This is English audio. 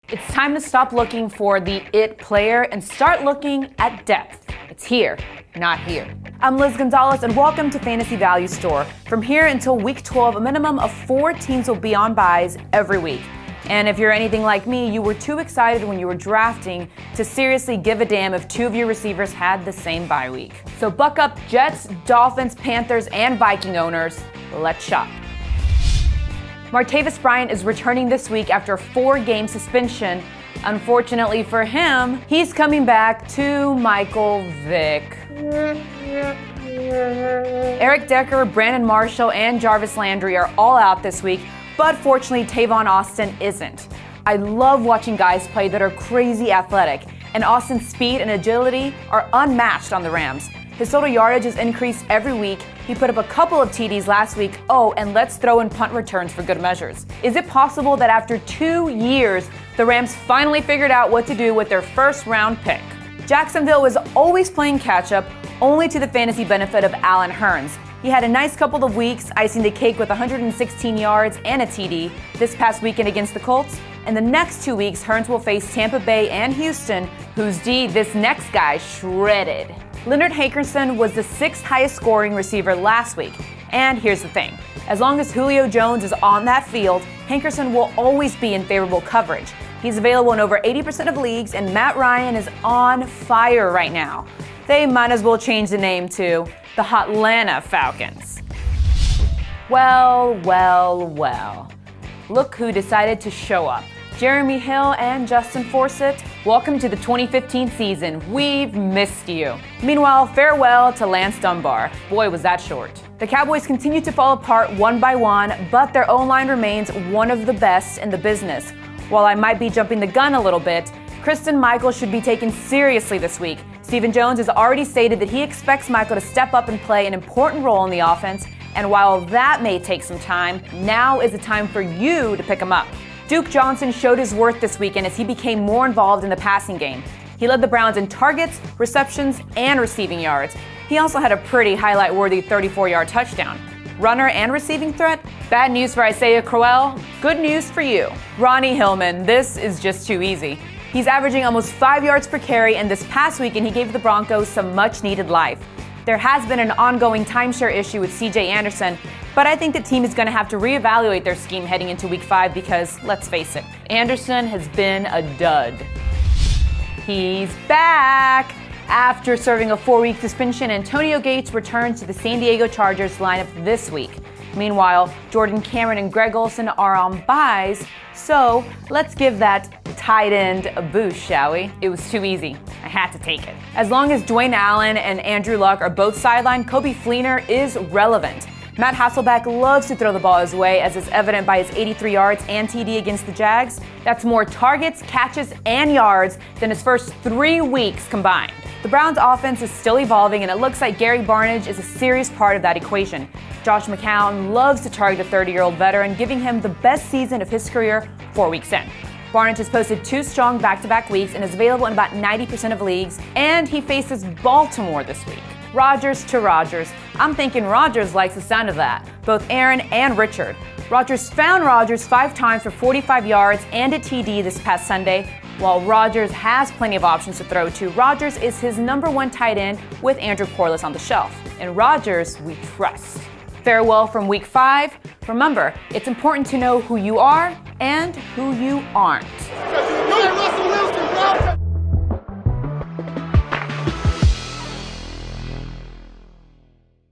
It's time to stop looking for the it player and start looking at depth. It's here, not here. I'm Liz Gonzalez and welcome to Fantasy Value Store. From here until week 12, a minimum of 4 teams will be on buys every week. And if you're anything like me, you were too excited when you were drafting to seriously give a damn if 2 of your receivers had the same bye week. So buck up Jets, Dolphins, Panthers, and Viking owners. Let's shop. Martavis Bryant is returning this week after a 4-game suspension. Unfortunately for him, he's coming back to Michael Vick. Eric Decker, Brandon Marshall, and Jarvis Landry are all out this week, but fortunately Tavon Austin isn't. I love watching guys play that are crazy athletic, and Austin's speed and agility are unmatched on the Rams. His total yardage has increased every week. He put up a couple of TDs last week. Oh, and let's throw in punt returns for good measures. Is it possible that after 2 years, the Rams finally figured out what to do with their first-round pick? Jacksonville is always playing catch-up, only to the fantasy benefit of Allen Hurns. He had a nice couple of weeks, icing the cake with 116 yards and a TD this past weekend against the Colts. And the next 2 weeks, Hurns will face Tampa Bay and Houston, whose D this next guy shredded. Leonard Hankerson was the 6th highest scoring receiver last week. And here's the thing. As long as Julio Jones is on that field, Hankerson will always be in favorable coverage. He's available in over 80% of leagues, and Matt Ryan is on fire right now. They might as well change the name to the Hotlanta Falcons. Well. Look who decided to show up. Jeremy Hill and Justin Forsett, welcome to the 2015 season. We've missed you. Meanwhile, farewell to Lance Dunbar. Boy, was that short. The Cowboys continue to fall apart one by one, but their O-line remains one of the best in the business. While I might be jumping the gun a little bit, Kristen Michael should be taken seriously this week. Stephen Jones has already stated that he expects Michael to step up and play an important role in the offense, and while that may take some time, now is the time for you to pick him up. Duke Johnson showed his worth this weekend as he became more involved in the passing game. He led the Browns in targets, receptions, and receiving yards. He also had a pretty highlight-worthy 34-yard touchdown. Runner and receiving threat? Bad news for Isaiah Crowell, good news for you. Ronnie Hillman, this is just too easy. He's averaging almost 5 yards per carry, and this past weekend he gave the Broncos some much-needed life. There has been an ongoing timeshare issue with C.J. Anderson, but I think the team is going to have to reevaluate their scheme heading into Week 5 because, let's face it, Anderson has been a dud. He's back! After serving a 4-week suspension, Antonio Gates returned to the San Diego Chargers lineup this week. Meanwhile, Jordan Cameron and Greg Olsen are on buys, so let's give that tight end a boost, shall we? It was too easy. I had to take it. As long as Dwayne Allen and Andrew Luck are both sidelined, Kobe Fleener is relevant. Matt Hasselbeck loves to throw the ball his way, as is evident by his 83 yards and TD against the Jags. That's more targets, catches, and yards than his first 3 weeks combined. The Browns' offense is still evolving, and it looks like Gary Barnidge is a serious part of that equation. Josh McCown loves to target a 30-year-old veteran, giving him the best season of his career 4 weeks in. Barnidge has posted 2 strong back-to-back weeks and is available in about 90% of leagues, and he faces Baltimore this week. Rodgers to Rodgers. I'm thinking Rodgers likes the sound of that, both Aaron and Richard. Rodgers found Rodgers 5 times for 45 yards and a TD this past Sunday. While Rodgers has plenty of options to throw to, Rodgers is his #1 tight end with Andrew Corliss on the shelf. And Rodgers we trust. Farewell from Week 5. Remember, it's important to know who you are and who you aren't.